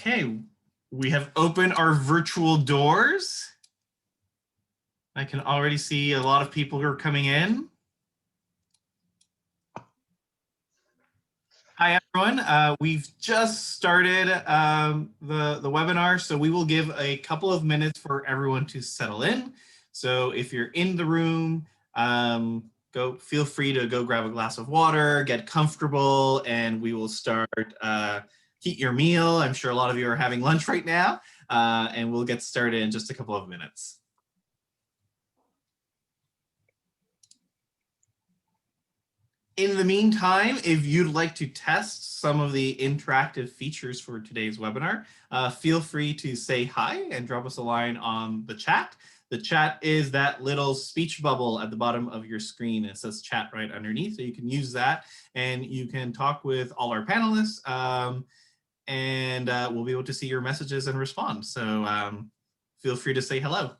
Okay, we have opened our virtual doors. I can already see a lot of people who are coming in. Hi, everyone. We've just started the webinar, so we will give a couple of minutes for everyone to settle in. So if you're in the room, feel free to go grab a glass of water, get comfortable, and we will start. Heat your meal. I'm sure a lot of you are having lunch right now, and we'll get started in just a couple of minutes. In the meantime, if you'd like to test some of the interactive features for today's webinar, feel free to say hi and drop us a line on the chat. The chat is that little speech bubble at the bottom of your screen. It says chat right underneath, so you can use that and you can talk with all our panelists, and we'll be able to see your messages and respond. So feel free to say hello.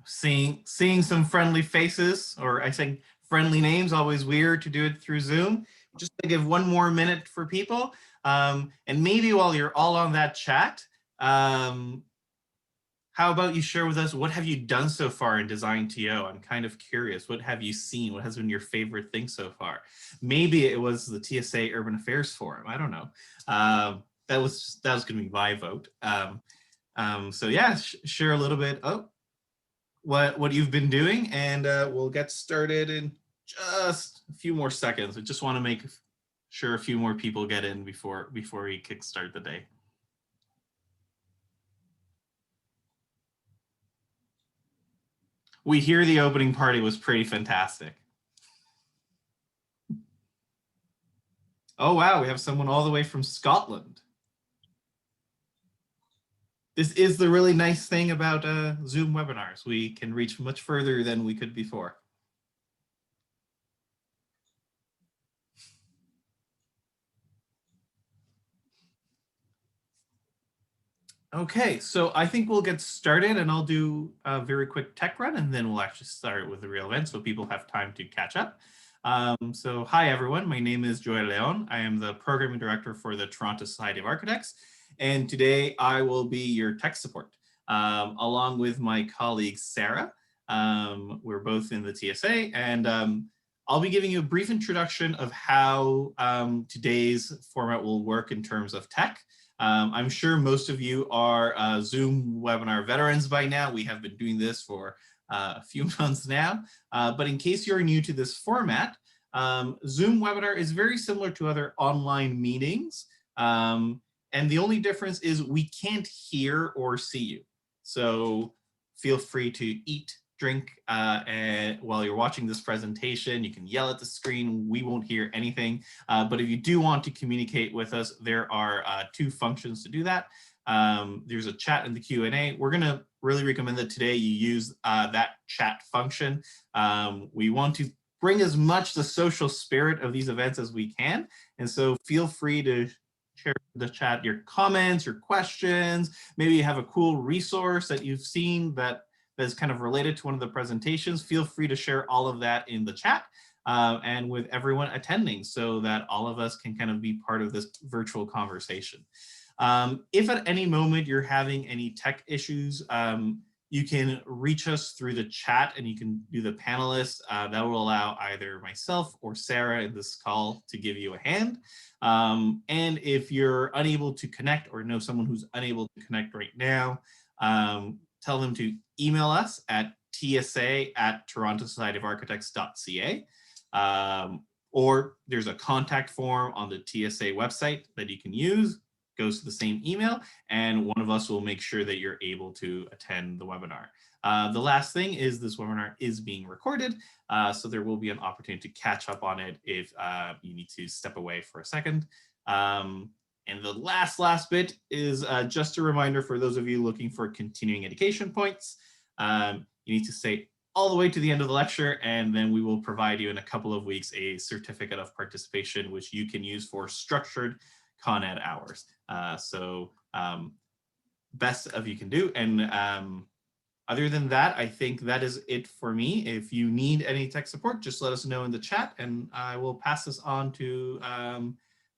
Seeing some friendly faces, or I think friendly names, always weird to do it through Zoom. Just to give one more minute for people. And maybe while you're all on that chat, how about you share with us, what have you done so far in DesignTO? I'm kind of curious. What have you seen? What has been your favorite thing so far? Maybe it was the TSA Urban Affairs Forum. I don't know. That was going to be my vote. So yeah, share a little bit. Oh, what you've been doing, and we'll get started in just a few more seconds. I just want to make sure a few more people get in before we kickstart the day. We hear the opening party was pretty fantastic. Oh wow, we have someone all the way from Scotland. This is the really nice thing about Zoom webinars. We can reach much further than we could before. Okay, so I think we'll get started, and I'll do a very quick tech run, and then we'll actually start with the real event so people have time to catch up. So hi, everyone. My name is Joel Leon. I am the Programming Director for the Toronto Society of Architects, and today I will be your tech support, along with my colleague, Sarah. We're both in the TSA, and I'll be giving you a brief introduction of how today's format will work in terms of tech. I'm sure most of you are Zoom webinar veterans by now. We have been doing this for a few months now, but in case you're new to this format, Zoom webinar is very similar to other online meetings, and the only difference is we can't hear or see you. So feel free to eat, drink, and while you're watching this presentation. You can yell at the screen. We won't hear anything. But if you do want to communicate with us, there are two functions to do that. There's a chat and the Q&A. We're going to really recommend that today you use that chat function. We want to bring as much the social spirit of these events as we can. And so feel free to share the chat your comments, your questions. Maybe you have a cool resource that you've seen that is kind of related to one of the presentations. Feel free to share all of that in the chat and with everyone attending, so that all of us can kind of be part of this virtual conversation. If at any moment you're having any tech issues, you can reach us through the chat, and you can do the panelists. That will allow either myself or Sarah in this call to give you a hand. And if you're unable to connect, or know someone who's unable to connect right now, tell them to email us at tsa@torontosocietyofarchitects.ca, or there's a contact form on the TSA website that you can use. Goes to the same email, and one of us will make sure that you're able to attend the webinar. The last thing is this webinar is being recorded, so there will be an opportunity to catch up on it if you need to step away for a second. And the last bit is just a reminder for those of you looking for continuing education points. You need to stay all the way to the end of the lecture, and then we will provide you in a couple of weeks a certificate of participation, which you can use for structured Con Ed hours. Best of you can do. And other than that, I think that is it for me. If you need any tech support, just let us know in the chat, and I will pass this on to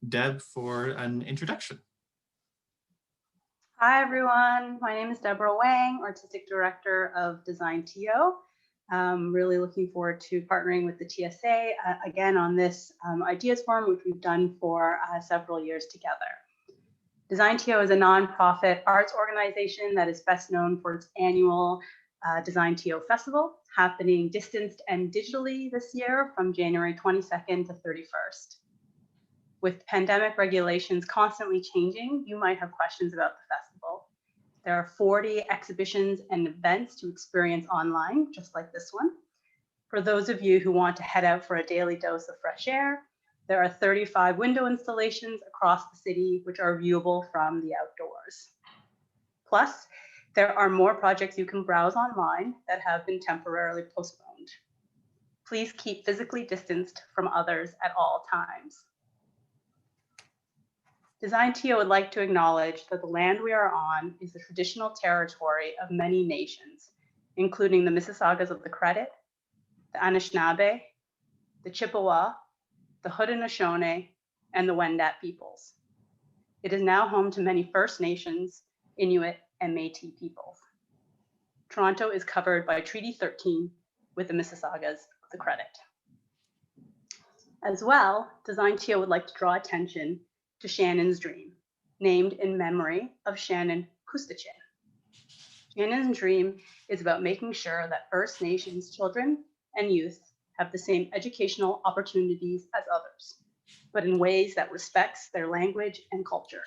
Deb for an introduction. Hi, everyone. My name is Deborah Wang, Artistic Director of DesignTO. Really looking forward to partnering with the TSA again on this ideas forum, which we've done for several years together. DesignTO is a nonprofit arts organization that is best known for its annual DesignTO Festival, happening distanced and digitally this year from January 22nd to 31st. With pandemic regulations constantly changing, you might have questions about the festival. There are 40 exhibitions and events to experience online, just like this one. For those of you who want to head out for a daily dose of fresh air, there are 35 window installations across the city, which are viewable from the outdoors. Plus, there are more projects you can browse online that have been temporarily postponed. Please keep physically distanced from others at all times. DesignTO would like to acknowledge that the land we are on is the traditional territory of many nations, including the Mississaugas of the Credit, the Anishinaabe, the Chippewa, the Haudenosaunee, and the Wendat peoples. It is now home to many First Nations, Inuit, and Métis peoples. Toronto is covered by Treaty 13 with the Mississaugas of the Credit. As well, DesignTO would like to draw attention to Shannon's Dream, named in memory of Shannon Kustachin. Shannon's Dream is about making sure that First Nations children and youth have the same educational opportunities as others, but in ways that respects their language and culture.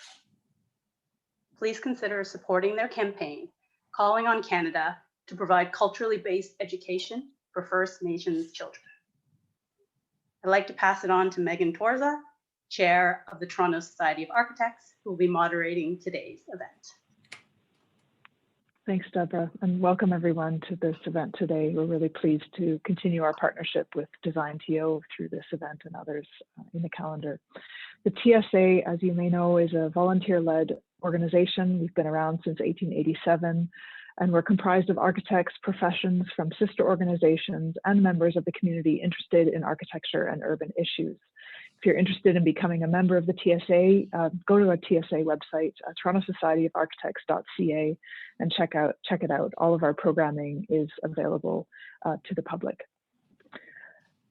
Please consider supporting their campaign, calling on Canada to provide culturally based education for First Nations children. I'd like to pass it on to Megan Torza, Chair of the Toronto Society of Architects, who will be moderating today's event. Thanks, Deborah, and welcome everyone to this event today. We're really pleased to continue our partnership with DesignTO through this event and others in the calendar. The TSA, as you may know, is a volunteer-led organization. We've been around since 1887, and we're comprised of architects, professions from sister organizations, and members of the community interested in architecture and urban issues. If you're interested in becoming a member of the TSA, go to our TSA website, torontosocietyofArchitects.ca, and check it out. All of our programming is available to the public.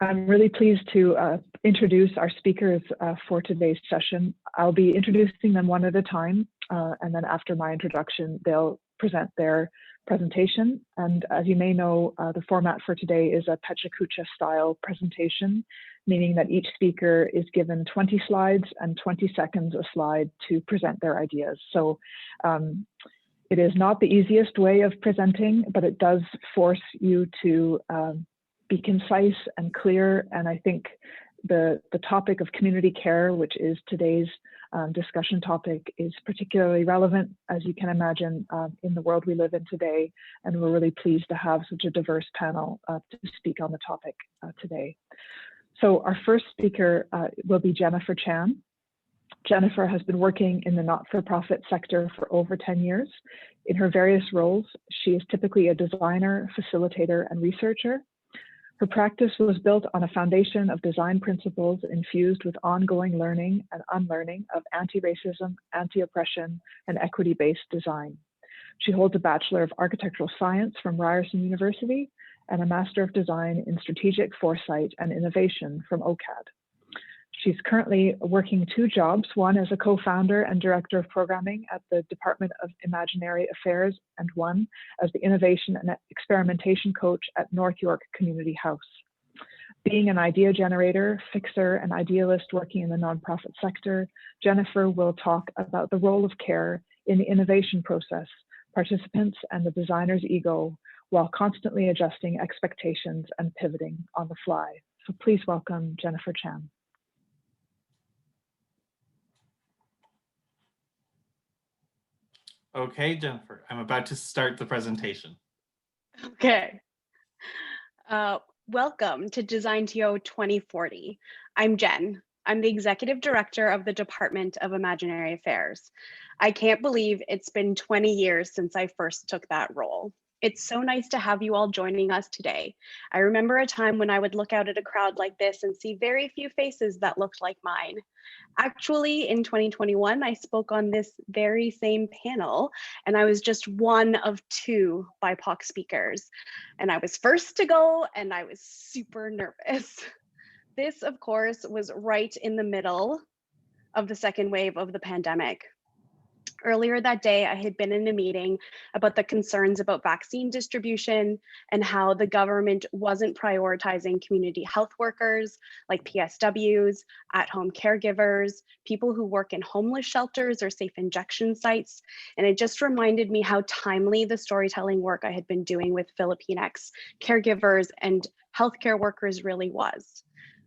I'm really pleased to introduce our speakers for today's session. I'll be introducing them one at a time, and then after my introduction, they'll present their presentation. And as you may know, the format for today is a Pechakucha style presentation, meaning that each speaker is given 20 slides and 20 seconds a slide to present their ideas. So it is not the easiest way of presenting, but it does force you to be concise and clear. And I think the topic of community care, which is today's discussion topic, is particularly relevant, as you can imagine, in the world we live in today. And we're really pleased to have such a diverse panel to speak on the topic today. So our first speaker will be Jennifer Chan. Jennifer has been working in the not-for-profit sector for over 10 years. In her various roles, she is typically a designer, facilitator, and researcher. Her practice was built on a foundation of design principles infused with ongoing learning and unlearning of anti-racism, anti-oppression, and equity-based design. She holds a Bachelor of Architectural Science from Ryerson University and a Master of Design in Strategic Foresight and Innovation from OCAD. She's currently working two jobs, one as a co-founder and director of programming at the Department of Imaginary Affairs, and one as the innovation and experimentation coach at North York Community House. Being an idea generator, fixer, and idealist working in the nonprofit sector, Jennifer will talk about the role of care in the innovation process, participants, and the designer's ego, while constantly adjusting expectations and pivoting on the fly. So please welcome Jennifer Chan. Okay, Jennifer, I'm about to start the presentation. Okay. Welcome to DesignTO 2040. I'm Jen. I'm the Executive Director of the Department of Imaginary Affairs. I can't believe it's been 20 years since I first took that role. It's so nice to have you all joining us today. I remember a time when I would look out at a crowd like this and see very few faces that looked like mine. Actually, in 2021, I spoke on this very same panel, and I was just one of 2 BIPOC speakers. And I was first to go, and I was super nervous. This, of course, was right in the middle of the second wave of the pandemic. Earlier that day, I had been in a meeting about the concerns about vaccine distribution and how the government wasn't prioritizing community health workers like PSWs, at-home caregivers, people who work in homeless shelters or safe injection sites. And it just reminded me how timely the storytelling work I had been doing with Filipinx caregivers and healthcare workers really was.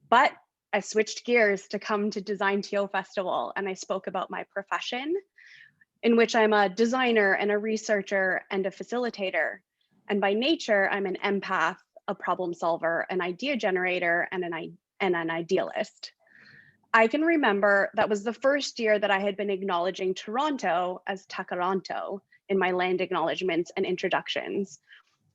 But I switched gears to come to DesignTO Festival, and I spoke about my profession, in which I'm a designer and a researcher and a facilitator. And by nature, I'm an empath, a problem solver, an idea generator, and an idealist. I can remember that was the first year that I had been acknowledging Toronto as Takaranto in my land acknowledgements and introductions.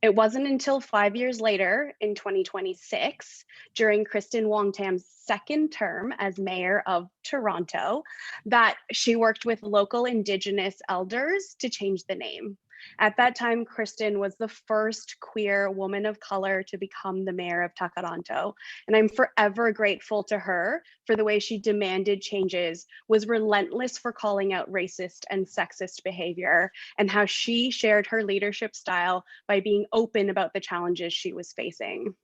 It wasn't until 5 years later, in 2026, during Kristen Wong-Tam's second term as mayor of Toronto, that she worked with local Indigenous elders to change the name. At that time, Kristen was the first queer woman of color to become the mayor of Takaranto, and I'm forever grateful to her for the way she demanded changes, was relentless for calling out racist and sexist behavior, and how she shared her leadership style by being open about the challenges she was facing.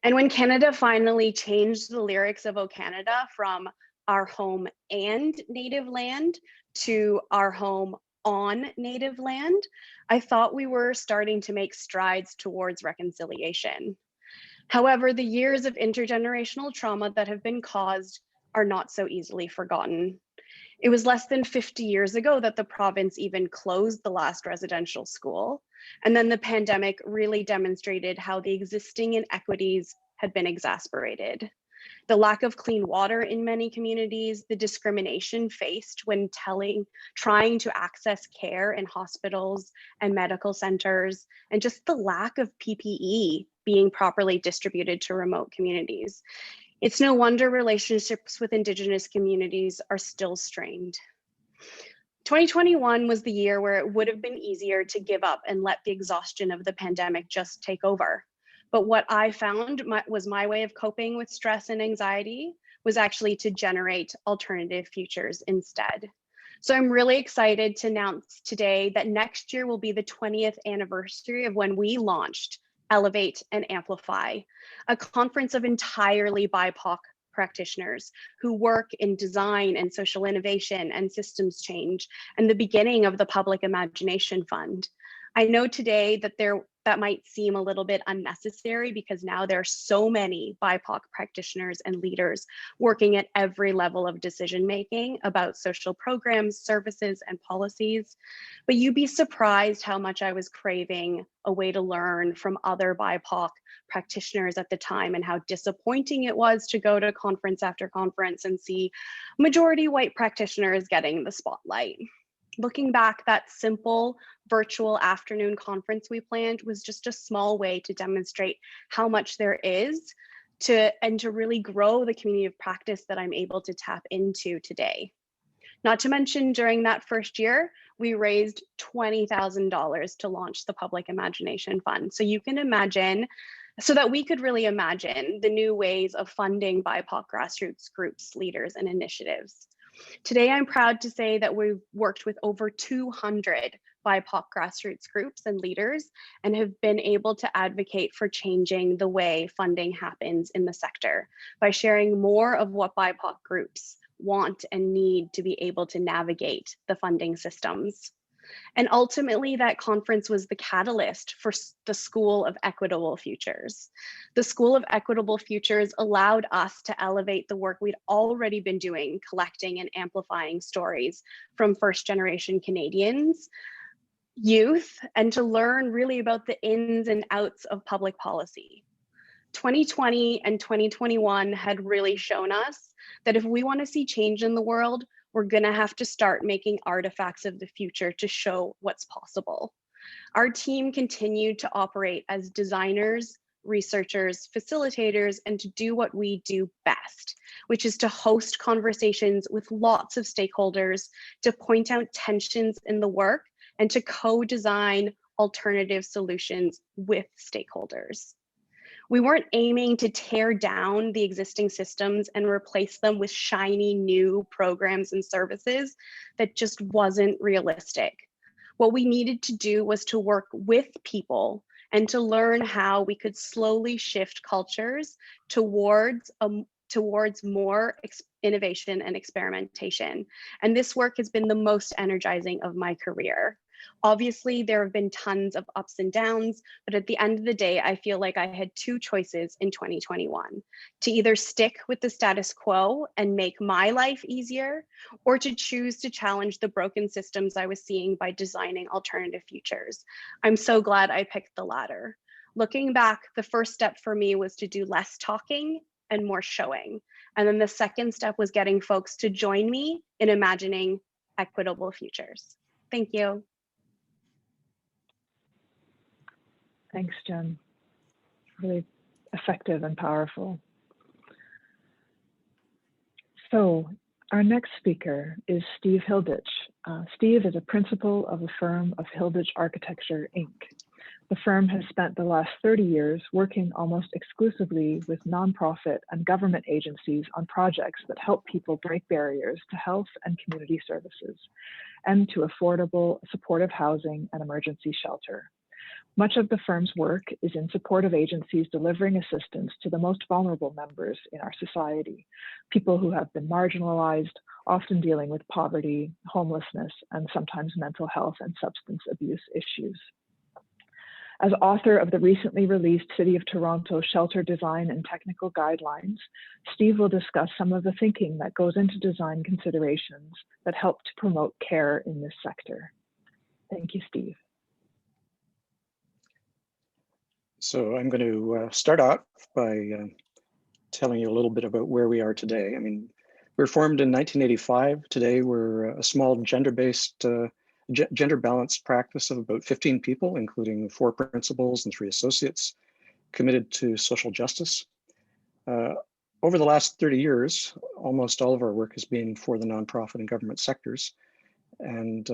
And when Canada finally changed the lyrics of O Canada from our home and native land to our home on native land, I thought we were starting to make strides towards reconciliation. However, the years of intergenerational trauma that have been caused are not so easily forgotten. It was less than 50 years ago that the province even closed the last residential school. And then the pandemic really demonstrated how the existing inequities had been exacerbated. The lack of clean water in many communities, the discrimination faced when trying to access care in hospitals and medical centers, and just the lack of PPE being properly distributed to remote communities. It's no wonder relationships with Indigenous communities are still strained. 2021 was the year where it would have been easier to give up and let the exhaustion of the pandemic just take over. But what I found was my way of coping with stress and anxiety was actually to generate alternative futures instead. So I'm really excited to announce today that next year will be the 20th anniversary of when we launched Elevate and Amplify, a conference of entirely BIPOC practitioners who work in design and social innovation and systems change, and the beginning of the Public Imagination Fund. I know today that that might seem a little bit unnecessary because now there are so many BIPOC practitioners and leaders working at every level of decision making about social programs, services, and policies. But you'd be surprised how much I was craving a way to learn from other BIPOC practitioners at the time, and how disappointing it was to go to conference after conference and see majority white practitioners getting the spotlight. Looking back, that simple virtual afternoon conference we planned was just a small way to demonstrate how much there is to really grow the community of practice that I'm able to tap into today. Not to mention, during that first year, we raised $20,000 to launch the Public Imagination Fund. So you can imagine, so that we could really imagine the new ways of funding BIPOC grassroots groups, leaders, and initiatives. Today, I'm proud to say that we've worked with over 200 BIPOC grassroots groups and leaders and have been able to advocate for changing the way funding happens in the sector by sharing more of what BIPOC groups want and need to be able to navigate the funding systems. And ultimately, that conference was the catalyst for the School of Equitable Futures. The School of Equitable Futures allowed us to elevate the work we'd already been doing, collecting and amplifying stories from first-generation Canadians, youth, and to learn really about the ins and outs of public policy. 2020 and 2021 had really shown us that if we want to see change in the world, we're going to have to start making artifacts of the future to show what's possible. Our team continued to operate as designers, researchers, facilitators, and to do what we do best, which is to host conversations with lots of stakeholders, to point out tensions in the work, and to co-design alternative solutions with stakeholders. We weren't aiming to tear down the existing systems and replace them with shiny new programs and services. That just wasn't realistic. What we needed to do was to work with people and to learn how we could slowly shift cultures towards more innovation and experimentation. And this work has been the most energizing of my career. Obviously, there have been tons of ups and downs, but at the end of the day, I feel like I had two choices in 2021: to either stick with the status quo and make my life easier, or to choose to challenge the broken systems I was seeing by designing alternative futures. I'm so glad I picked the latter. Looking back, the first step for me was to do less talking and more showing. And then the second step was getting folks to join me in imagining equitable futures. Thank you. Thanks, Jen. Really effective and powerful. So our next speaker is Steve Hilditch. Steve is a principal of the firm of Hilditch Architecture, Inc. The firm has spent the last 30 years working almost exclusively with nonprofit and government agencies on projects that help people break barriers to health and community services and to affordable, supportive housing and emergency shelter. Much of the firm's work is in support of agencies delivering assistance to the most vulnerable members in our society, people who have been marginalized, often dealing with poverty, homelessness, and sometimes mental health and substance abuse issues. As author of the recently released City of Toronto Shelter Design and Technical Guidelines, Steve will discuss some of the thinking that goes into design considerations that help to promote care in this sector. Thank you, Steve. So I'm going to start off by telling you a little bit about where we are today. I mean, we were formed in 1985. Today, we're a small gender-based, gender-balanced practice of about 15 people, including 4 principals and 3 associates, committed to social justice. Over the last 30 years, almost all of our work has been for the nonprofit and government sectors. And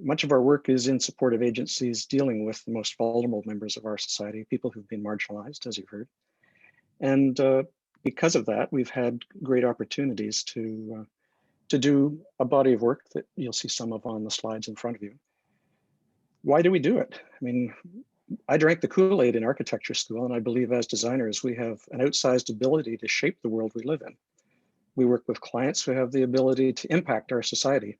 much of our work is in support of agencies dealing with the most vulnerable members of our society, people who've been marginalized, as you've heard. And because of that, we've had great opportunities to do a body of work that you'll see some of on the slides in front of you. Why do we do it? I mean, I drank the Kool-Aid in architecture school, and I believe as designers, we have an outsized ability to shape the world we live in. We work with clients who have the ability to impact our society.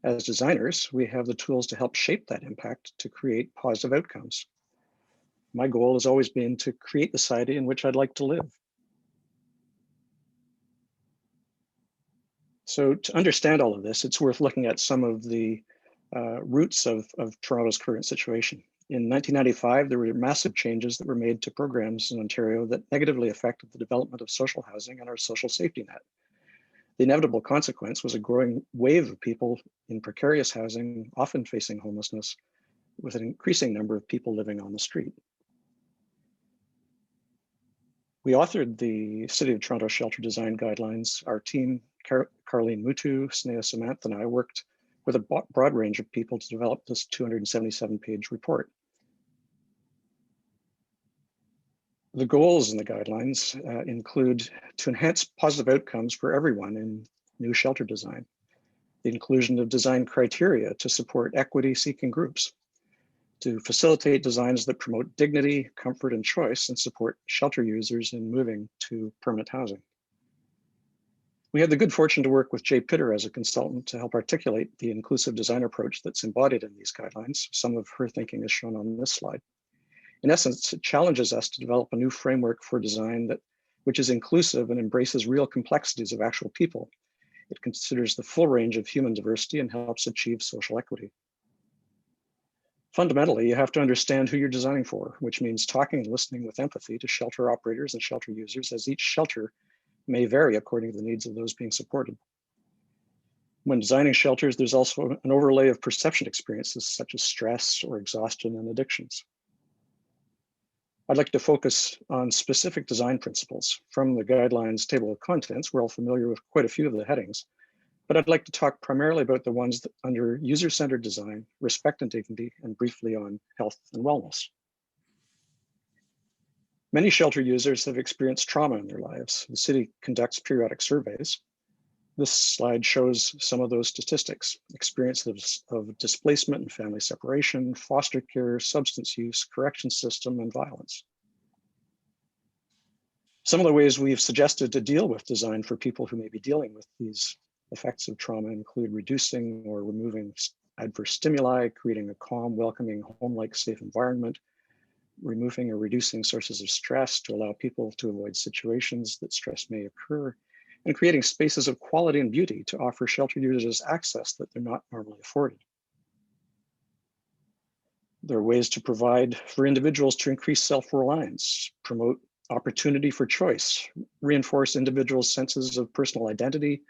As designers, we have the tools to help shape that impact to create positive outcomes. My goal has always been to create the society in which I'd like to live. So to understand all of this, it's worth looking at some of the roots of Toronto's current situation. In 1995, there were massive changes that were made to programs in Ontario that negatively affected the development of social housing and our social safety net. The inevitable consequence was a growing wave of people in precarious housing, often facing homelessness, with an increasing number of people living on the street. We authored the City of Toronto Shelter Design Guidelines. Our team, Carleen Mutu, Sneha Samantha, and I worked with a broad range of people to develop this 277-page report. The goals in the guidelines include to enhance positive outcomes for everyone in new shelter design, the inclusion of design criteria to support equity-seeking groups, to facilitate designs that promote dignity, comfort, and choice, and support shelter users in moving to permanent housing. We had the good fortune to work with Jay Pitter as a consultant to help articulate the inclusive design approach that's embodied in these guidelines. Some of her thinking is shown on this slide. In essence, it challenges us to develop a new framework for design which is inclusive and embraces real complexities of actual people. It considers the full range of human diversity and helps achieve social equity. Fundamentally, you have to understand who you're designing for, which means talking and listening with empathy to shelter operators and shelter users, as each shelter may vary according to the needs of those being supported. When designing shelters, there's also an overlay of perception experiences such as stress or exhaustion and addictions. I'd like to focus on specific design principles from the guidelines table of contents. We're all familiar with quite a few of the headings, but I'd like to talk primarily about the ones that under user-centered design, respect and dignity, and briefly on health and wellness. Many shelter users have experienced trauma in their lives. The city conducts periodic surveys. This slide shows some of those statistics: experiences of displacement and family separation, foster care, substance use, correction system, and violence. Some of the ways we've suggested to deal with design for people who may be dealing with these effects of trauma include reducing or removing adverse stimuli, creating a calm, welcoming, home-like safe environment, removing or reducing sources of stress to allow people to avoid situations that stress may occur, and creating spaces of quality and beauty to offer shelter users access that they're not normally afforded. There are ways to provide for individuals to increase self-reliance, promote opportunity for choice, reinforce individuals' senses of personal identity,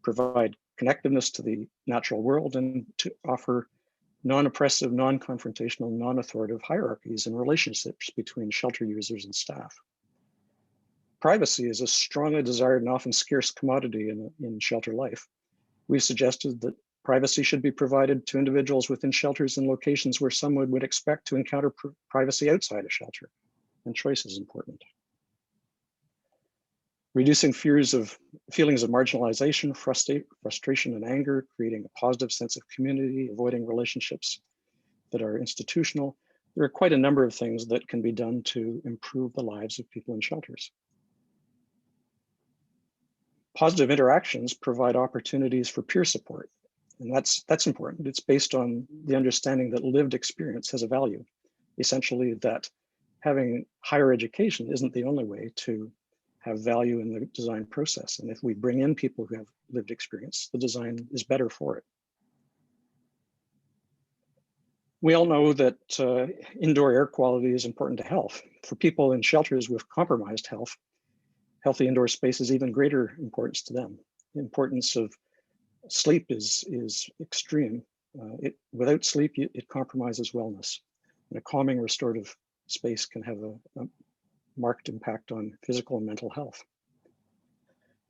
provide connectiveness to the natural world, and to offer non-oppressive, non-confrontational, non-authoritative hierarchies and relationships between shelter users and staff. Privacy is a strongly desired and often scarce commodity in shelter life. We've suggested that privacy should be provided to individuals within shelters in locations where someone would expect to encounter privacy outside a shelter, and choice is important. Reducing feelings of marginalization, frustration, and anger, creating a positive sense of community, avoiding relationships that are institutional. There are quite a number of things that can be done to improve the lives of people in shelters. Positive interactions provide opportunities for peer support, and that's important. It's based on the understanding that lived experience has a value. Essentially, that having higher education isn't the only way to have value in the design process. And if we bring in people who have lived experience, the design is better for it. We all know that indoor air quality is important to health. For people in shelters with compromised health, healthy indoor space is even greater importance to them. The importance of sleep is extreme. Without sleep, it compromises wellness. And a calming, restorative space can have a marked impact on physical and mental health.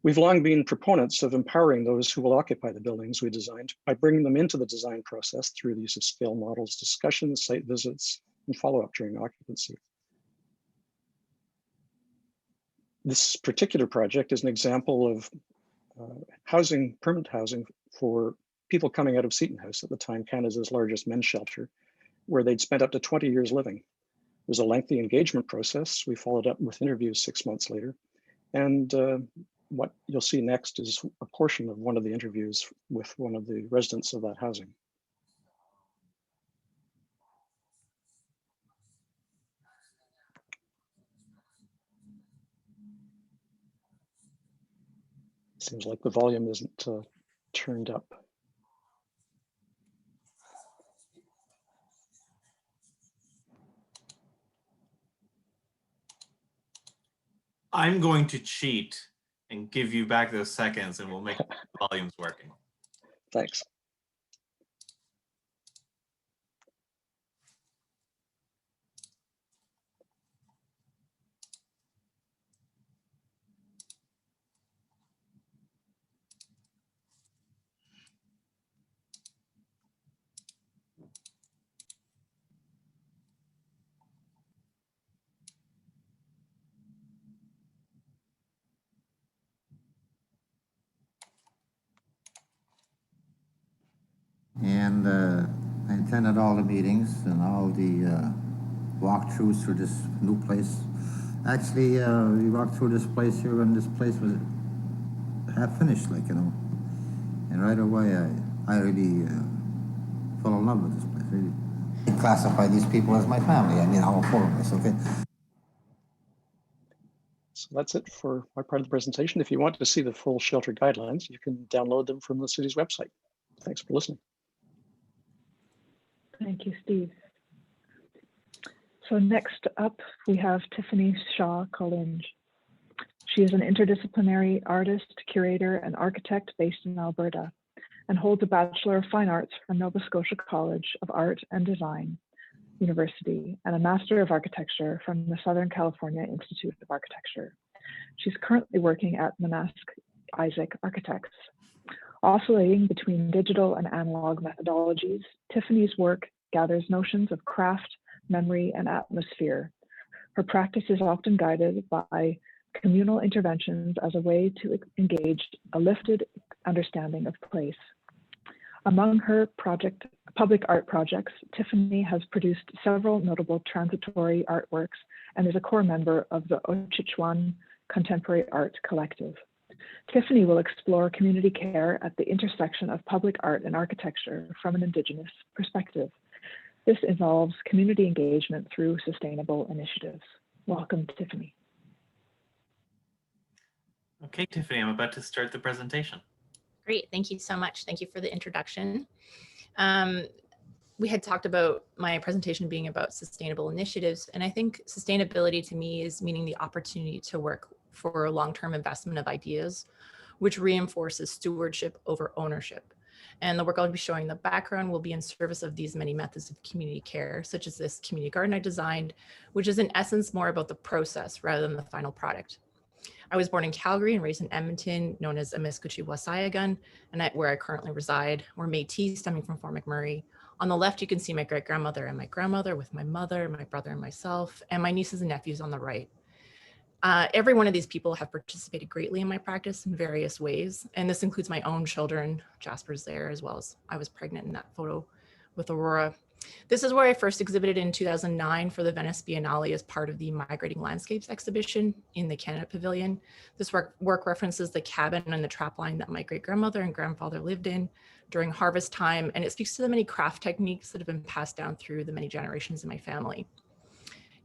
We've long been proponents of empowering those who will occupy the buildings we designed by bringing them into the design process through the use of scale models, discussions, site visits, and follow-up during occupancy. This particular project is an example of permanent housing for people coming out of Seton House, at the time Canada's largest men's shelter, where they'd spent up to 20 years living. It was a lengthy engagement process. We followed up with interviews 6 months later. And what you'll see next is a portion of one of the interviews with one of the residents of that housing. Seems like the volume isn't turned up. I'm going to cheat and give you back those seconds, and we'll make the volumes working. Thanks. And I attended all the meetings and all the walkthroughs through this new place. Actually, we walked through this place here, and this place was half finished, like, you know. And right away, I really fell in love with this place, really. I classify these people as my family. I mean, all four of us, okay? So that's it for my part of the presentation. If you want to see the full shelter guidelines, you can download them from the city's website. Thanks for listening. Thank you, Steve. So next up, we have Tiffany Shaw-Collinge. She is an interdisciplinary artist, curator, and architect based in Alberta, and holds a Bachelor of Fine Arts from Nova Scotia College of Art and Design University and a Master of Architecture from the Southern California Institute of Architecture. She's currently working at Manask Isaac Architects. Oscillating between digital and analog methodologies, Tiffany's work gathers notions of craft, memory, and atmosphere. Her practice is often guided by communal interventions as a way to engage a lifted understanding of place. Among her public art projects, Tiffany has produced several notable transitory artworks and is a core member of the Ochichuan Contemporary Art Collective. Tiffany will explore community care at the intersection of public art and architecture from an Indigenous perspective. This involves community engagement through sustainable initiatives. Welcome, Tiffany. Okay, Tiffany, I'm about to start the presentation. Great, thank you so much. Thank you for the introduction. We had talked about my presentation being about sustainable initiatives, and I think sustainability to me is meaning the opportunity to work for long-term investment of ideas, which reinforces stewardship over ownership. And the work I'll be showing in the background will be in service of these many methods of community care, such as this community garden I designed, which is in essence more about the process rather than the final product. I was born in Calgary and raised in Edmonton, known as Amiskouche Wasayagan, and where I currently reside. We're Métis, stemming from Fort McMurray. On the left, you can see my great-grandmother and my grandmother with my mother, my brother, and myself, and my nieces and nephews on the right. Every one of these people have participated greatly in my practice in various ways, and this includes my own children. Jasper's there, as well as I was pregnant in that photo with Aurora. This is where I first exhibited in 2009 for the Venice Biennale as part of the Migrating Landscapes exhibition in the Canada Pavilion. This work references the cabin and the trapline that my great-grandmother and grandfather lived in during harvest time, and it speaks to the many craft techniques that have been passed down through the many generations in my family.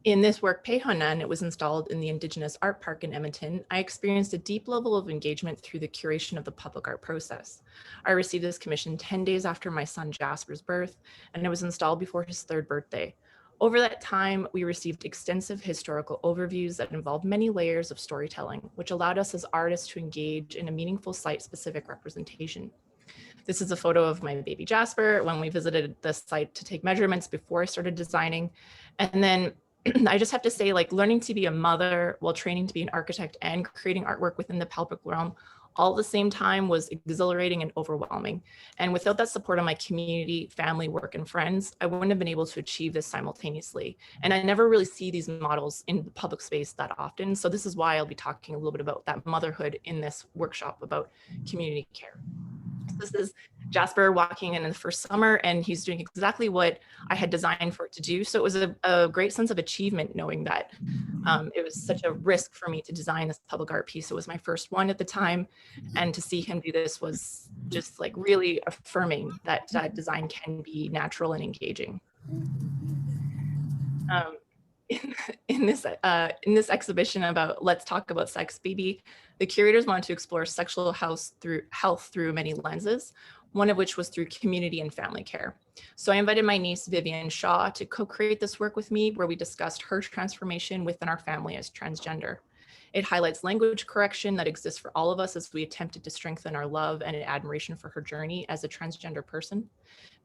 In this work, Pehanan, it was installed in the Indigenous Art Park in Edmonton. I experienced a deep level of engagement through the curation of the public art process. I received this commission 10 days after my son Jasper's birth, and it was installed before his 3rd birthday. Over that time, we received extensive historical overviews that involved many layers of storytelling, which allowed us as artists to engage in a meaningful site-specific representation. This is a photo of my baby Jasper when we visited the site to take measurements before I started designing. And then I just have to say, like, learning to be a mother while training to be an architect and creating artwork within the public realm all at the same time was exhilarating and overwhelming. And without that support of my community, family, work, and friends, I wouldn't have been able to achieve this simultaneously. And I never really see these models in the public space that often. So this is why I'll be talking a little bit about that motherhood in this workshop about community care. This is Jasper walking in the first summer, and he's doing exactly what I had designed for it to do. So it was a great sense of achievement knowing that it was such a risk for me to design this public art piece. It was my first one at the time, and to see him do this was just like really affirming that design can be natural and engaging. In this exhibition about Let's Talk About Sex, Baby, the curators wanted to explore sexual health through many lenses, one of which was through community and family care. So I invited my niece, Vivian Shaw, to co-create this work with me, where we discussed her transformation within our family as transgender. It highlights language correction that exists for all of us as we attempted to strengthen our love and admiration for her journey as a transgender person.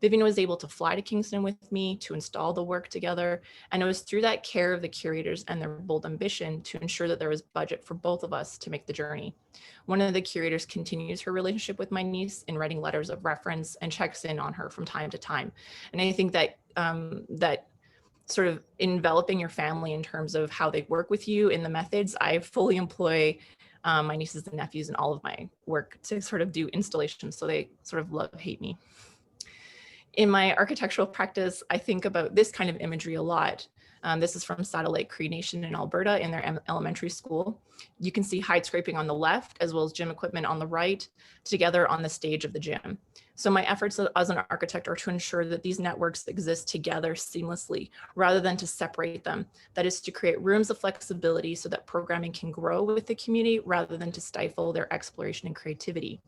Vivian was able to fly to Kingston with me to install the work together, and it was through that care of the curators and their bold ambition to ensure that there was budget for both of us to make the journey. One of the curators continues her relationship with my niece in writing letters of reference and checks in on her from time to time. And I think that that sort of enveloping your family in terms of how they work with you in the methods, I fully employ my nieces and nephews in all of my work to sort of do installations, so they sort of love-hate me. In my architectural practice, I think about this kind of imagery a lot. This is from Satellite Cree Nation in Alberta in their elementary school. You can see hide scraping on the left, as well as gym equipment on the right, together on the stage of the gym. So my efforts as an architect are to ensure that these networks exist together seamlessly, rather than to separate them. That is to create rooms of flexibility so that programming can grow with the community, rather than to stifle their exploration and creativity.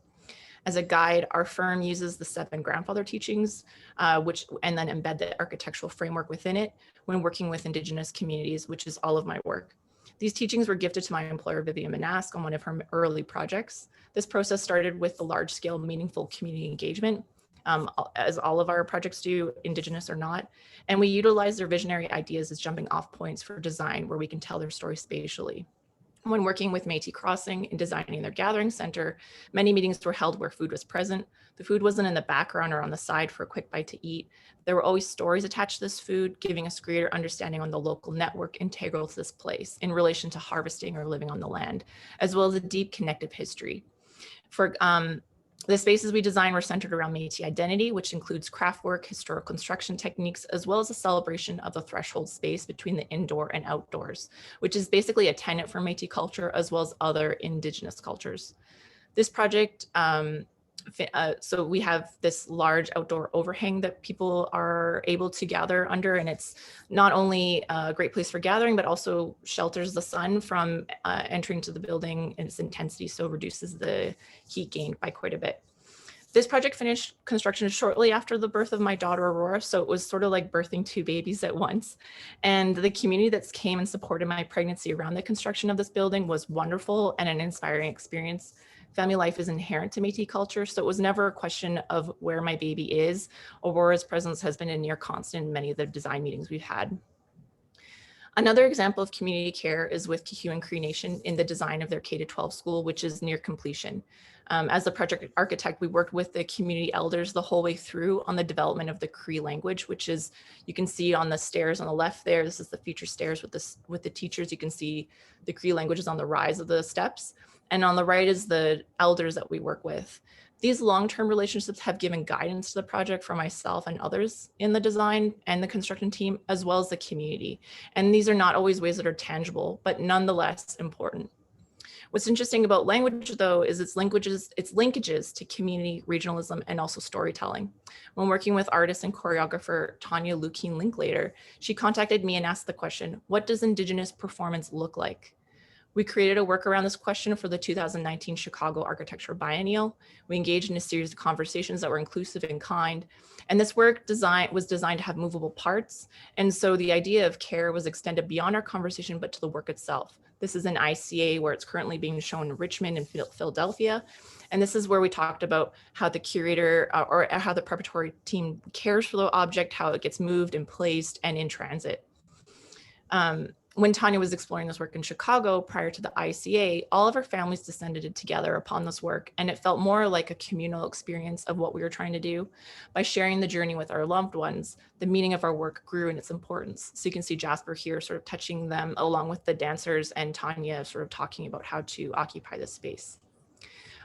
As a guide, our firm uses the 7 grandfather teachings, and then embed the architectural framework within it when working with Indigenous communities, which is all of my work. These teachings were gifted to my employer, Vivian Manask, on one of her early projects. This process started with the large-scale, meaningful community engagement, as all of our projects do, Indigenous or not. And we utilize their visionary ideas as jumping off points for design where we can tell their story spatially. When working with Métis Crossing in designing their gathering center, many meetings were held where food was present. The food wasn't in the background or on the side for a quick bite to eat. There were always stories attached to this food, giving us greater understanding on the local network integral to this place in relation to harvesting or living on the land, as well as a deep connective history. For the spaces we designed were centered around Métis identity, which includes craft work, historical construction techniques, as well as a celebration of the threshold space between the indoor and outdoors, which is basically a tenet for Métis culture, as well as other Indigenous cultures. This project, so we have this large outdoor overhang that people are able to gather under, and it's not only a great place for gathering, but also shelters the sun from entering to the building in its intensity, so reduces the heat gained by quite a bit. This project finished construction shortly after the birth of my daughter, Aurora, so it was sort of like birthing 2 babies at once. And the community that came and supported my pregnancy around the construction of this building was wonderful and an inspiring experience. Family life is inherent to Métis culture, so it was never a question of where my baby is. Aurora's presence has been a near constant in many of the design meetings we've had. Another example of community care is with Kikuyu Cree Nation in the design of their K-12 school, which is near completion. As the project architect, we worked with the community elders the whole way through on the development of the Cree language, which is, you can see on the stairs on the left there, this is the feature stairs with the teachers. You can see the Cree language is on the rise of the steps. And on the right is the elders that we work with. These long-term relationships have given guidance to the project for myself and others in the design and the construction team, as well as the community. And these are not always ways that are tangible, but nonetheless important. What's interesting about language, though, is its linkages to community, regionalism, and also storytelling. When working with artist and choreographer Tanya Lukeen Linklater, she contacted me and asked the question, what does Indigenous performance look like? We created a work around this question for the 2019 Chicago Architecture Biennial. We engaged in a series of conversations that were inclusive and kind. And this work was designed to have movable parts. And so the idea of care was extended beyond our conversation, but to the work itself. This is an ICA where it's currently being shown in Richmond and Philadelphia. And this is where we talked about how the curator or how the preparatory team cares for the object, how it gets moved and placed and in transit. When Tanya was exploring this work in Chicago prior to the ICA, all of our families descended together upon this work, and it felt more like a communal experience of what we were trying to do. By sharing the journey with our loved ones, the meaning of our work grew in its importance. So you can see Jasper here sort of touching them along with the dancers and Tanya sort of talking about how to occupy this space.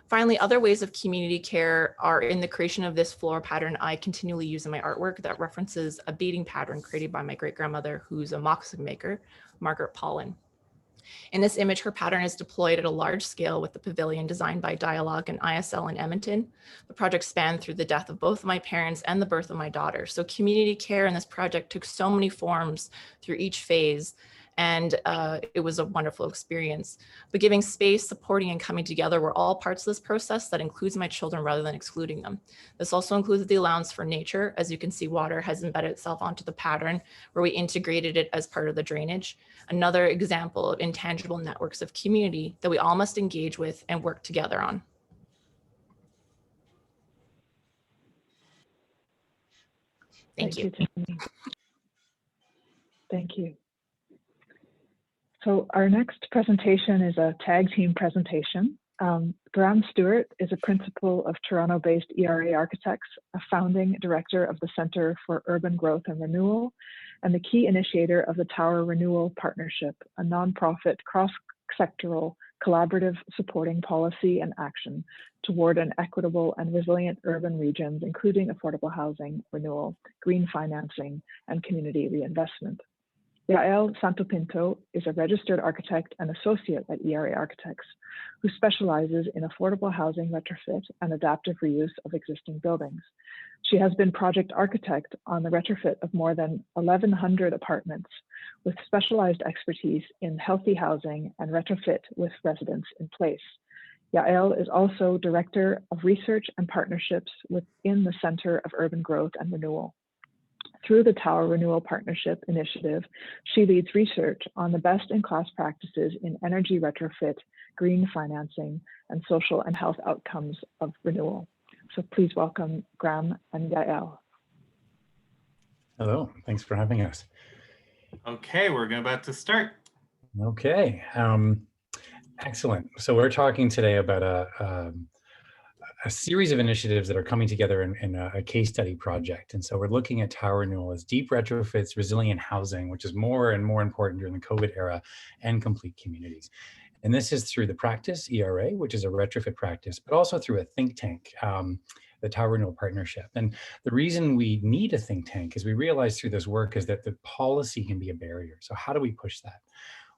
Finally, other ways of community care are in the creation of this floral pattern I continually use in my artwork that references a beading pattern created by my great-grandmother, who's a moccasin maker, Margaret Paulin. In this image, her pattern is deployed at a large scale with the pavilion designed by Dialogue and ISL in Edmonton. The project spanned through the death of both of my parents and the birth of my daughter. So community care in this project took so many forms through each phase, and it was a wonderful experience. But giving space, supporting, and coming together were all parts of this process that includes my children rather than excluding them. This also includes the allowance for nature. As you can see, water has embedded itself onto the pattern where we integrated it as part of the drainage. Another example of intangible networks of community that we all must engage with and work together on. Thank you. Tiffany. Thank you. So our next presentation is a tag team presentation. Graeme Stewart is a principal of Toronto-based ERA Architects, a founding director of the Centre for Urban Growth and Renewal, and the key initiator of the Tower Renewal Partnership, a nonprofit cross-sectoral collaborative supporting policy and action toward an equitable and resilient urban regions, including affordable housing, renewal, green financing, and community reinvestment. Yael Santopinto is a registered architect and associate at ERA Architects, who specializes in affordable housing retrofit and adaptive reuse of existing buildings. She has been project architect on the retrofit of more than 1,100 apartments, with specialized expertise in healthy housing and retrofit with residents in place. Yael is also Director of Research and Partnerships within the Center of Urban Growth and Renewal. Through the Tower Renewal Partnership Initiative, she leads research on the best-in-class practices in energy retrofit, green financing, and social and health outcomes of renewal. So please welcome Graeme and Yael. Hello, thanks for having us. Okay, we're about to start. Okay, excellent. So we're talking today about a series of initiatives that are coming together in a case study project. And so we're looking at tower renewal as deep retrofits, resilient housing, which is more and more important during the COVID era, and complete communities. And this is through the practice, ERA, which is a retrofit practice, but also through a think tank, the Tower Renewal Partnership. And the reason we need a think tank is we realize through this work is that the policy can be a barrier. So how do we push that?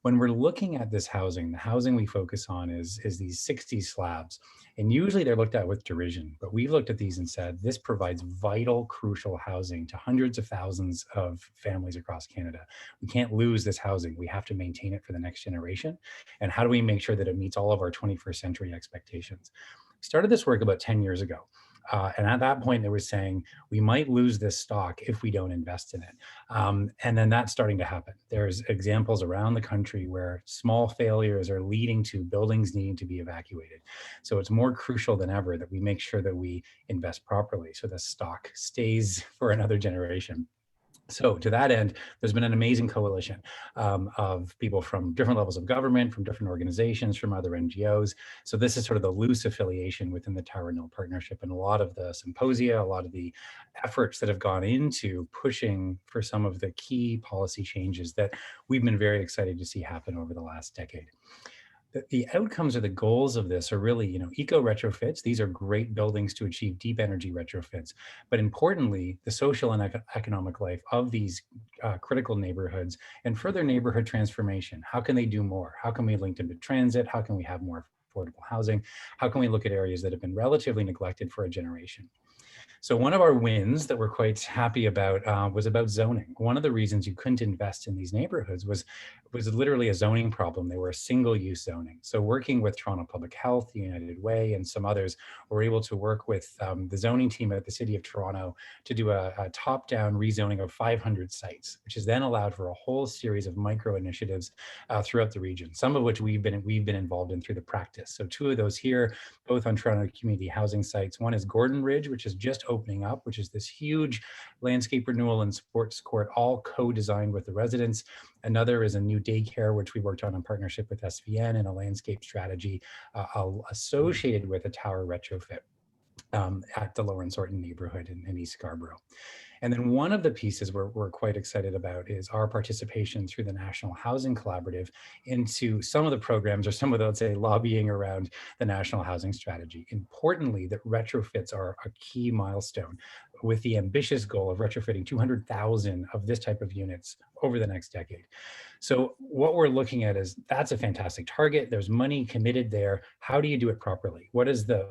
When we're looking at this housing, the housing we focus on is these 60 slabs. And usually they're looked at with derision, but we've looked at these and said, this provides vital, crucial housing to hundreds of thousands of families across Canada. We can't lose this housing. We have to maintain it for the next generation. And how do we make sure that it meets all of our 21st century expectations? We started this work about 10 years ago. And at that point, they were saying, we might lose this stock if we don't invest in it. And then that's starting to happen. There's examples around the country where small failures are leading to buildings needing to be evacuated. So it's more crucial than ever that we make sure that we invest properly so the stock stays for another generation. So to that end, there's been an amazing coalition of people from different levels of government, from different organizations, from other NGOs. So this is sort of the loose affiliation within the Tower Renewal Partnership, and a lot of the symposia, a lot of the efforts that have gone into pushing for some of the key policy changes that we've been very excited to see happen over the last decade. The outcomes or the goals of this are really, eco retrofits. These are great buildings to achieve deep energy retrofits, but importantly, the social and economic life of these critical neighborhoods and further neighborhood transformation. How can they do more? How can we link them to transit? How can we have more affordable housing? How can we look at areas that have been relatively neglected for a generation? So one of our wins that we're quite happy about was about zoning. One of the reasons you couldn't invest in these neighborhoods was literally a zoning problem. They were a single-use zoning. So working with Toronto Public Health, the United Way, and some others, were able to work with the zoning team at the City of Toronto to do a top-down rezoning of 500 sites, which has then allowed for a whole series of micro initiatives throughout the region, some of which we've been involved in through the practice. So two of those here, both on Toronto community housing sites. One is Gordon Ridge, which is just opening up, which is this huge landscape renewal and sports court, all co-designed with the residents. Another is a new daycare, which we worked on in partnership with SVN, and a landscape strategy associated with a tower retrofit at the Lawrence Orton neighborhood in East Scarborough. And then one of the pieces we're quite excited about is our participation through the National Housing Collaborative into some of the programs, or some of the, let's say, lobbying around the National Housing Strategy. Importantly, that retrofits are a key milestone with the ambitious goal of retrofitting 200,000 of this type of units over the next decade. So what we're looking at is, that's a fantastic target. There's money committed there. How do you do it properly? What is to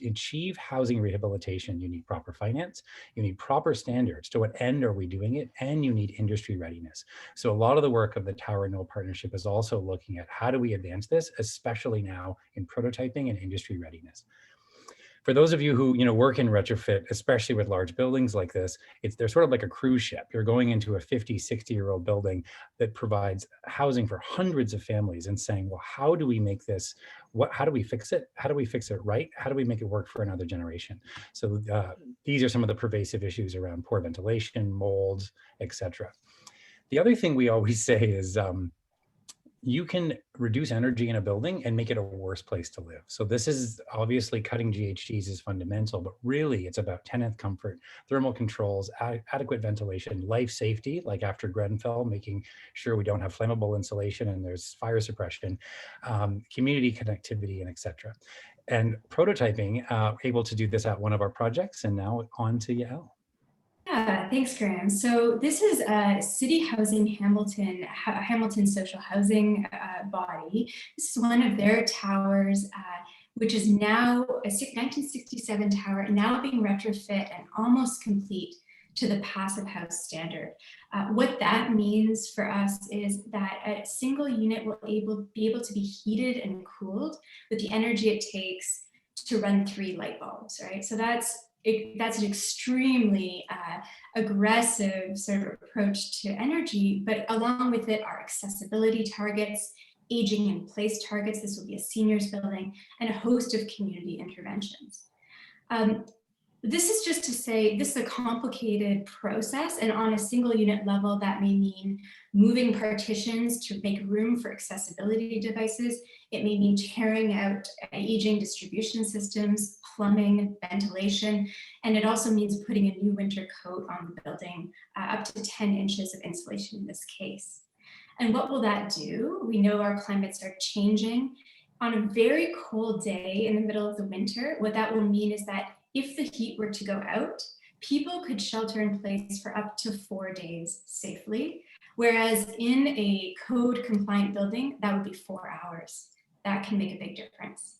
achieve housing rehabilitation, you need proper finance, you need proper standards. To what end are we doing it? And you need industry readiness. So a lot of the work of the Tower Renewal Partnership is also looking at how do we advance this, especially now in prototyping and industry readiness. For those of you who work in retrofit, especially with large buildings like this, they're sort of like a cruise ship. You're going into a 50, 60-year-old building that provides housing for hundreds of families, and saying, well, how do we make this, how do we fix it? How do we fix it right? How do we make it work for another generation? So these are some of the pervasive issues around poor ventilation, mold, etc. The other thing we always say is, you can reduce energy in a building and make it a worse place to live. So this is obviously, cutting GHGs is fundamental, but really it's about tenant comfort, thermal controls, adequate ventilation, life safety, like after Grenfell, making sure we don't have flammable insulation and there's fire suppression, community connectivity, and etc. And prototyping, able to do this at one of our projects. And now on to Yael. Yeah, thanks, Graeme. So this is City Housing Hamilton social housing body. This is one of their towers, which is now a 1967 tower, now being retrofit and almost complete to the Passive House standard. What that means for us is that a single unit will be able to be heated and cooled with the energy it takes to run 3 light bulbs, right? So that's an extremely aggressive sort of approach to energy, but along with it are accessibility targets, aging in place targets. This will be a seniors building, and a host of community interventions. This is just to say this is a complicated process, and on a single unit level, that may mean moving partitions to make room for accessibility devices. It may mean tearing out aging distribution systems, plumbing, ventilation, and it also means putting a new winter coat on the building, up to 10 inches of insulation in this case. And what will that do? We know our climates are changing. On a very cold day in the middle of the winter, what that will mean is that if the heat were to go out, people could shelter in place for up to 4 days safely, whereas in a code compliant building, that would be 4 hours. That can make a big difference.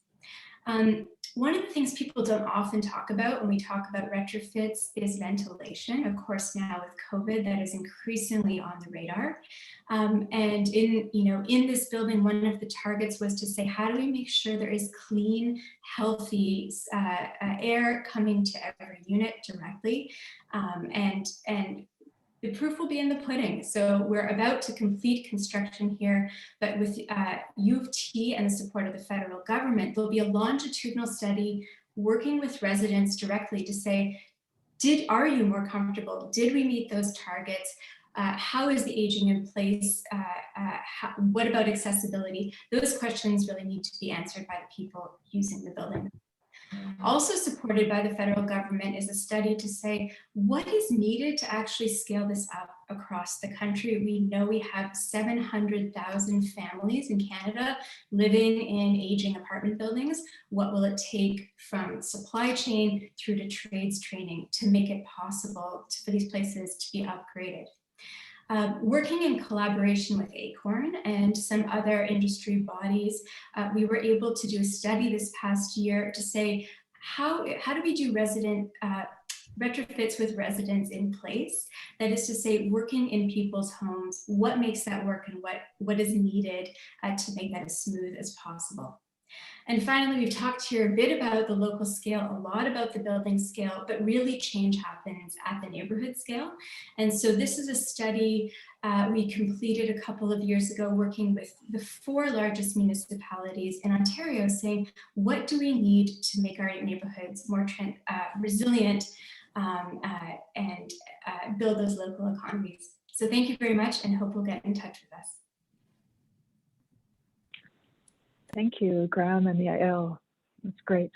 One of the things people don't often talk about when we talk about retrofits is ventilation. Of course, now with COVID, that is increasingly on the radar. And in this building, one of the targets was to say, how do we make sure there is clean, healthy air coming to every unit directly? And the proof will be in the pudding. So we're about to complete construction here, but with U of T and the support of the federal government, there'll be a longitudinal study working with residents directly to say, are you more comfortable? Did we meet those targets? How is the aging in place? What about accessibility? Those questions really need to be answered by the people using the building. Also supported by the federal government is a study to say what is needed to actually scale this up across the country. We know we have 700,000 families in Canada living in aging apartment buildings. What will it take from supply chain through to trades training to make it possible for these places to be upgraded? Working in collaboration with ACORN and some other industry bodies, we were able to do a study this past year to say, how do we do retrofits with residents in place? That is to say, working in people's homes, what makes that work and what is needed to make that as smooth as possible. And finally, we've talked here a bit about the local scale, a lot about the building scale, but really change happens at the neighborhood scale. And so this is a study we completed a couple of years ago working with the 4 largest municipalities in Ontario, saying, what do we need to make our neighborhoods more resilient and build those local economies? So thank you very much, and hope we'll get in touch with us. Thank you, Graeme and Yael. That's great.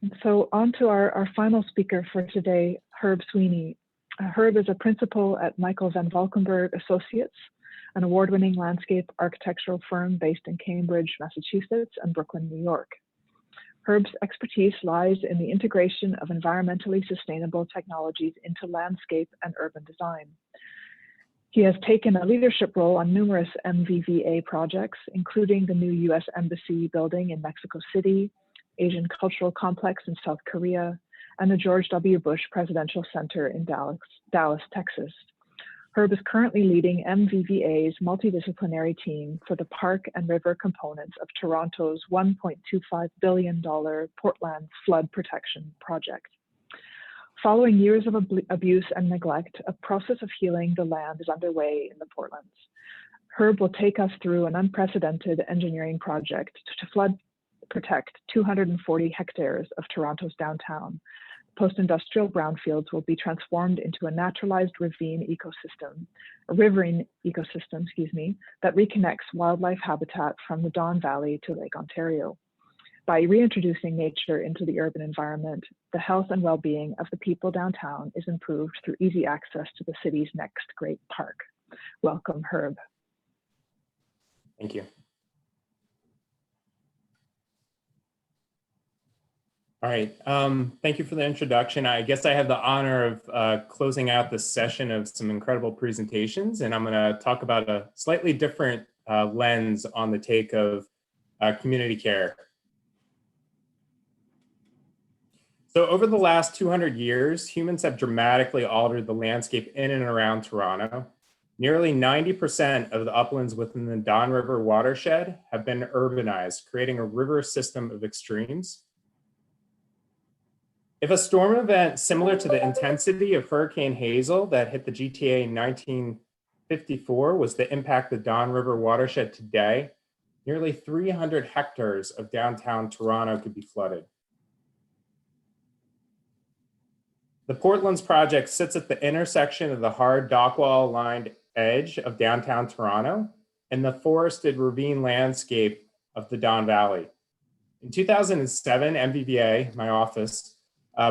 And so on to our final speaker for today, Herb Sweeney. Herb is a principal at Michael van Valkenburgh Associates, an award-winning landscape architectural firm based in Cambridge, Massachusetts, and Brooklyn, New York. Herb's expertise lies in the integration of environmentally sustainable technologies into landscape and urban design. He has taken a leadership role on numerous MVVA projects, including the new US Embassy building in Mexico City, Asian Cultural Complex in South Korea, and the George W. Bush Presidential Center in Dallas, Texas. Herb is currently leading MVVA's multidisciplinary team for the park and river components of Toronto's $1.25 billion Portland flood protection project. Following years of abuse and neglect, a process of healing the land is underway in the Portlands. Herb will take us through an unprecedented engineering project to flood protect 240 hectares of Toronto's downtown. Post-industrial brownfields will be transformed into a naturalized riverine ecosystem, that reconnects wildlife habitat from the Don Valley to Lake Ontario. By reintroducing nature into the urban environment, the health and well-being of the people downtown is improved through easy access to the city's next great park. Welcome, Herb. Thank you. All right, thank you for the introduction. I guess I have the honor of closing out the session of some incredible presentations, and I'm gonna talk about a slightly different lens on the take of community care. So over the last 200 years, humans have dramatically altered the landscape in and around Toronto. Nearly 90% of the uplands within the Don River watershed have been urbanized, creating a river system of extremes. If a storm event similar to the intensity of Hurricane Hazel that hit the GTA in 1954 was to impact the Don River watershed today, nearly 300 hectares of downtown Toronto could be flooded. The Portlands project sits at the intersection of the hard dockwall lined edge of downtown Toronto and the forested ravine landscape of the Don Valley. In 2007, MVVA, my office,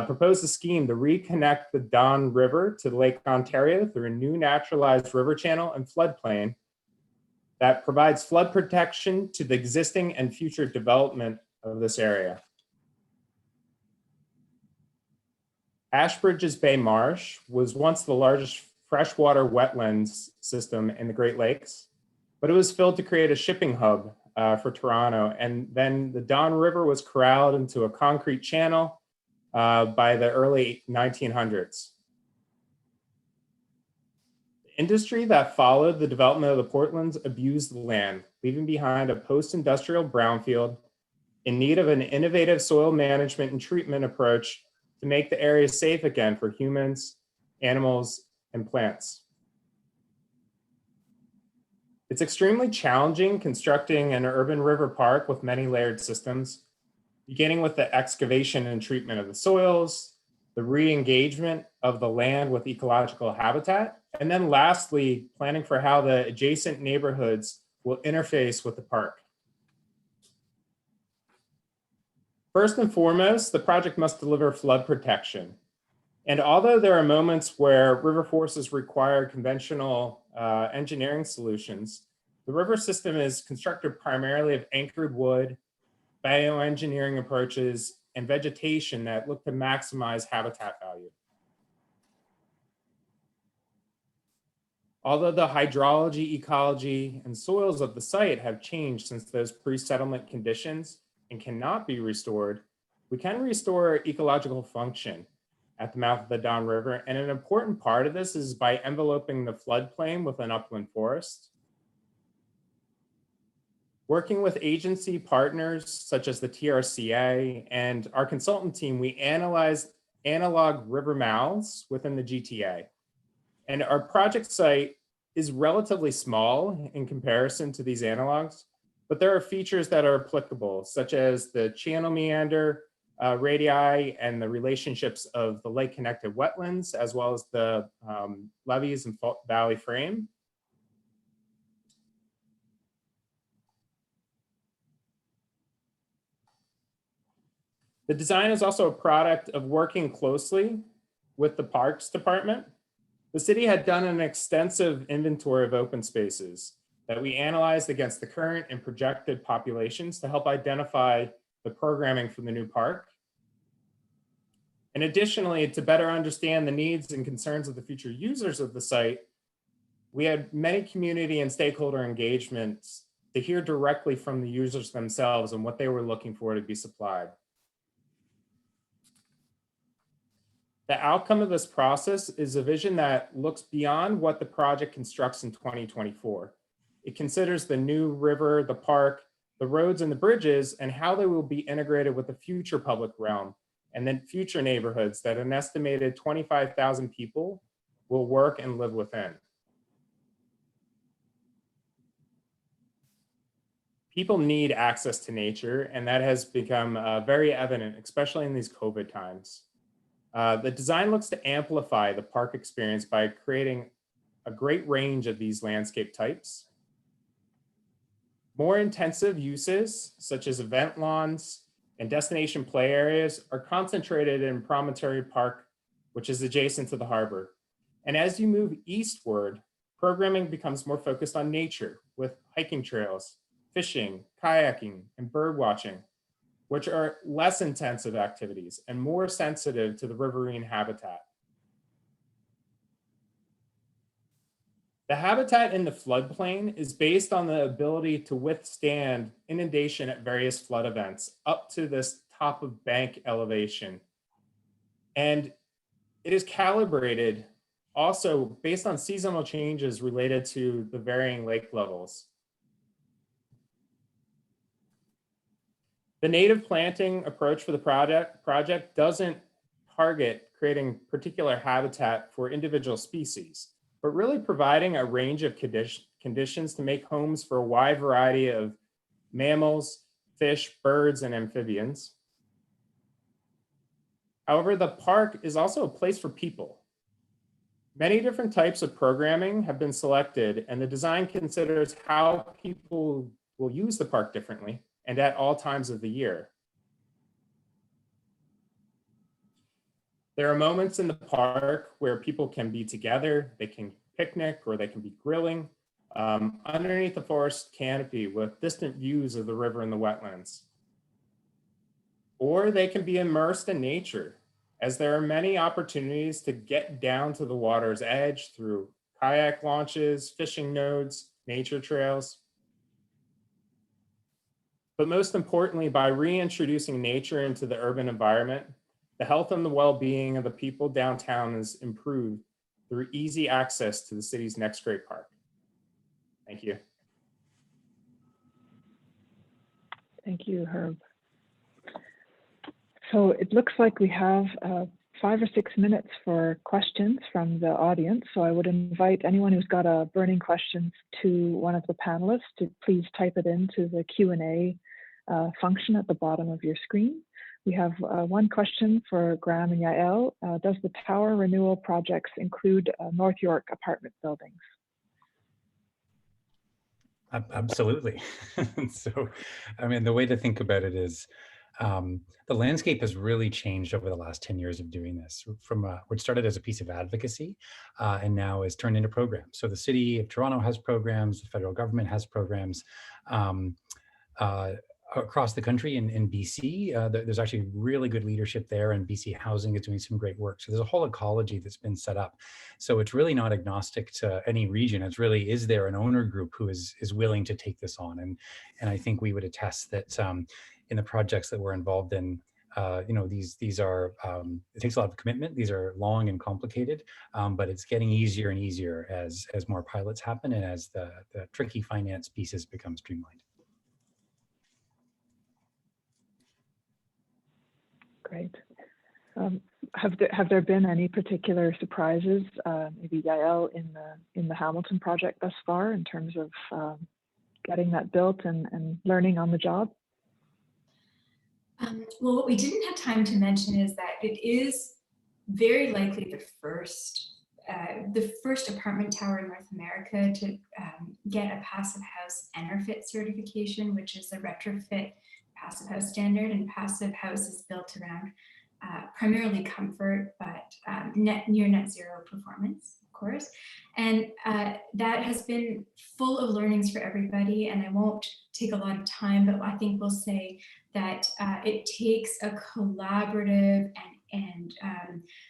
proposed a scheme to reconnect the Don River to Lake Ontario through a new naturalized river channel and floodplain that provides flood protection to the existing and future development of this area. Ashbridges Bay Marsh was once the largest freshwater wetlands system in the Great Lakes, but it was filled to create a shipping hub for Toronto. And then the Don River was corralled into a concrete channel by the early 1900s. The industry that followed the development of the Portlands abused the land, leaving behind a post-industrial brownfield in need of an innovative soil management and treatment approach to make the area safe again for humans, animals, and plants. It's extremely challenging constructing an urban river park with many layered systems, beginning with the excavation and treatment of the soils, the re-engagement of the land with ecological habitat, and then lastly, planning for how the adjacent neighborhoods will interface with the park. First and foremost, the project must deliver flood protection. And although there are moments where river forces require conventional engineering solutions, the river system is constructed primarily of anchored wood, bioengineering approaches, and vegetation that look to maximize habitat value. Although the hydrology, ecology, and soils of the site have changed since those pre-settlement conditions and cannot be restored, we can restore ecological function at the mouth of the Don River. And an important part of this is by enveloping the floodplain with an upland forest. Working with agency partners such as the TRCA and our consultant team, we analyzed analog river mouths within the GTA. And our project site is relatively small in comparison to these analogs, but there are features that are applicable, such as the channel meander, radii, and the relationships of the lake-connected wetlands, as well as the levees and valley frame. The design is also a product of working closely with the Parks Department. The city had done an extensive inventory of open spaces that we analyzed against the current and projected populations to help identify the programming for the new park. And additionally, to better understand the needs and concerns of the future users of the site, we had many community and stakeholder engagements to hear directly from the users themselves and what they were looking for to be supplied. The outcome of this process is a vision that looks beyond what the project constructs in 2024. It considers the new river, the park, the roads and the bridges, and how they will be integrated with the future public realm, and then future neighborhoods that an estimated 25,000 people will work and live within. People need access to nature, and that has become very evident, especially in these COVID times. The design looks to amplify the park experience by creating a great range of these landscape types. More intensive uses, such as event lawns and destination play areas, are concentrated in Promontory Park, which is adjacent to the harbor. And as you move eastward, programming becomes more focused on nature with hiking trails, fishing, kayaking, and bird watching, which are less intensive activities and more sensitive to the riverine habitat. The habitat in the floodplain is based on the ability to withstand inundation at various flood events up to this top of bank elevation. And it is calibrated also based on seasonal changes related to the varying lake levels. The native planting approach for the project doesn't target creating particular habitat for individual species, but really providing a range of conditions to make homes for a wide variety of mammals, fish, birds, and amphibians. However, the park is also a place for people. Many different types of programming have been selected, and the design considers how people will use the park differently and at all times of the year. There are moments in the park where people can be together, they can picnic, or they can be grilling underneath the forest canopy with distant views of the river and the wetlands. Or they can be immersed in nature, as there are many opportunities to get down to the water's edge through kayak launches, fishing nodes, nature trails. But most importantly, by reintroducing nature into the urban environment, the health and the well-being of the people downtown is improved through easy access to the city's next great park. Thank you. Thank you, Herb. So it looks like we have 5 or 6 minutes for questions from the audience. So I would invite anyone who's got a burning question to one of the panelists to please type it into the Q&A function at the bottom of your screen. We have one question for Graeme and Yael. Does the tower renewal projects include North York apartment buildings? Absolutely. So, I mean, the way to think about it is the landscape has really changed over the last 10 years of doing this, from which started as a piece of advocacy and now is turned into programs. So the city of Toronto has programs, the federal government has programs. Across the country in BC, there's actually really good leadership there, and BC Housing is doing some great work. So there's a whole ecology that's been set up. So it's really not agnostic to any region. It's really, is there an owner group who is willing to take this on? And I think we would attest that in the projects that we're involved in, you know, these are, it takes a lot of commitment. These are long and complicated, but it's getting easier and easier as more pilots happen and as the tricky finance pieces become streamlined. Great. Have there been any particular surprises, maybe Yael, in the Hamilton project thus far, in terms of getting that built and learning on the job? Well, what we didn't have time to mention is that it is very likely the first apartment tower in North America to get a Passive House NRFIT certification, which is a retrofit Passive House standard. And Passive House is built around primarily comfort, but near net zero performance, of course. And that has been full of learnings for everybody. And I won't take a lot of time, but I think we'll say that it takes a collaborative and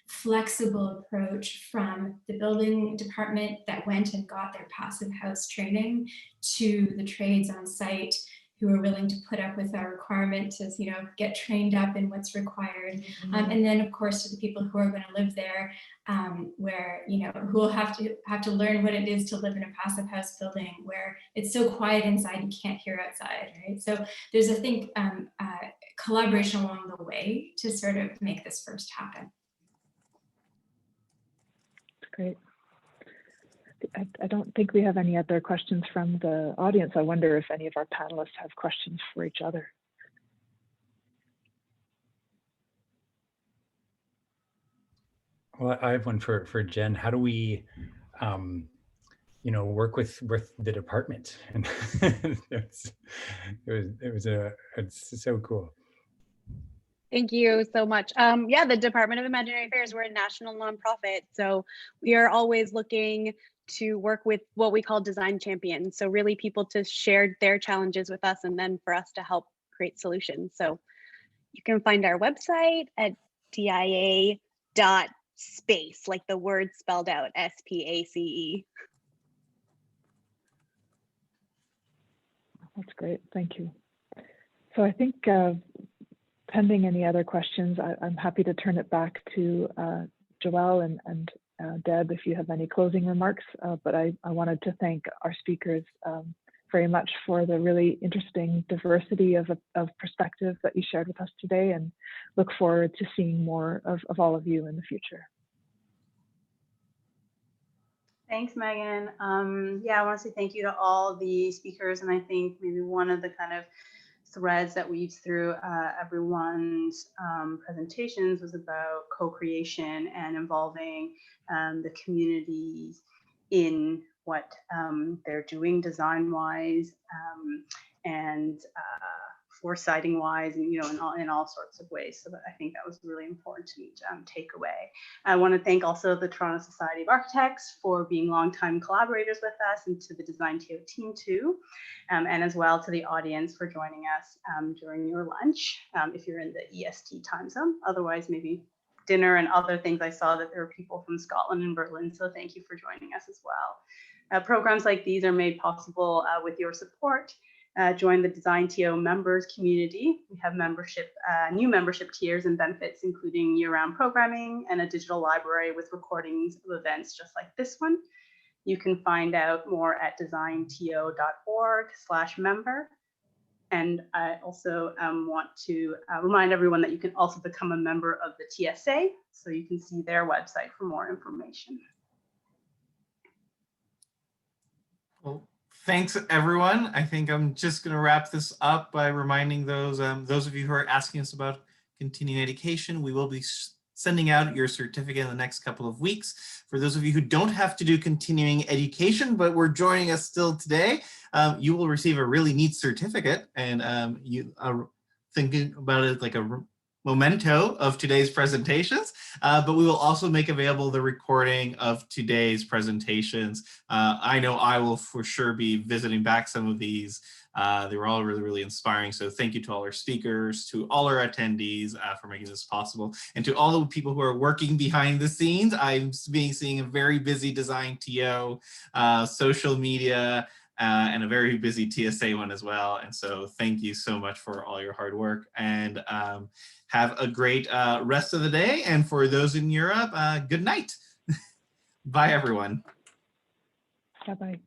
flexible approach from the building department that went and got their Passive House training to the trades on site who are willing to put up with our requirement to, you know, get trained up in what's required. And then of course to the people who are going to live there, where, you know, who will have to learn what it is to live in a Passive House building where it's so quiet inside you can't hear outside, right? So there's, I think, collaboration along the way to sort of make this first happen. Great. I don't think we have any other questions from the audience. I wonder if any of our panelists have questions for each other. Well, I have one for Jen. How do we, you know, work with the department? And it's so cool. Thank you so much. Yeah, the Department of Imaginary Affairs, we're a national nonprofit. So we are always looking to work with what we call design champions. So really people to share their challenges with us and then for us to help create solutions. So you can find our website at dia.space, like the word spelled out, SPACE. That's great, thank you. So I think pending any other questions, I'm happy to turn it back to Joelle and Deb if you have any closing remarks. But I wanted to thank our speakers very much for the really interesting diversity of perspective that you shared with us today, and look forward to seeing more of all of you in the future. Thanks, Megan. Yeah, I want to say thank you to all the speakers, and I think maybe one of the kind of threads that weaves through everyone's presentations was about co-creation and involving the communities in what they're doing design-wise and foresighting-wise, and in all sorts of ways. So I think that was really important to take away. I want to thank also the Toronto Society of Architects for being longtime collaborators with us, and to the DesignTO team too, and as well to the audience for joining us during your lunch, if you're in the EST time zone. Otherwise, maybe dinner and other things. I saw that there were people from Scotland and Berlin, so thank you for joining us as well. Programs like these are made possible with your support. Join the DesignTO members community. We have new membership tiers and benefits, including year-round programming and a digital library with recordings of events just like this one. You can find out more at designto.org/member. And I also want to remind everyone that you can also become a member of the TSA, so you can see their website for more information. Well, thanks everyone. I think I'm just going to wrap this up by reminding those of you who are asking us about continuing education, we will be sending out your certificate in the next couple of weeks. For those of you who don't have to do continuing education, but were joining us still today, you will receive a really neat certificate, and you are thinking about it like a memento of today's presentations, but we will also make available the recording of today's presentations. I know I will for sure be visiting back some of these. They were all really, really inspiring. So thank you to all our speakers, to all our attendees for making this possible, and to all the people who are working behind the scenes. I'm seeing a very busy DesignTO, social media, and a very busy TSA one as well. And so thank you so much for all your hard work, and have a great rest of the day. And for those in Europe, good night. Bye, everyone. Bye-bye.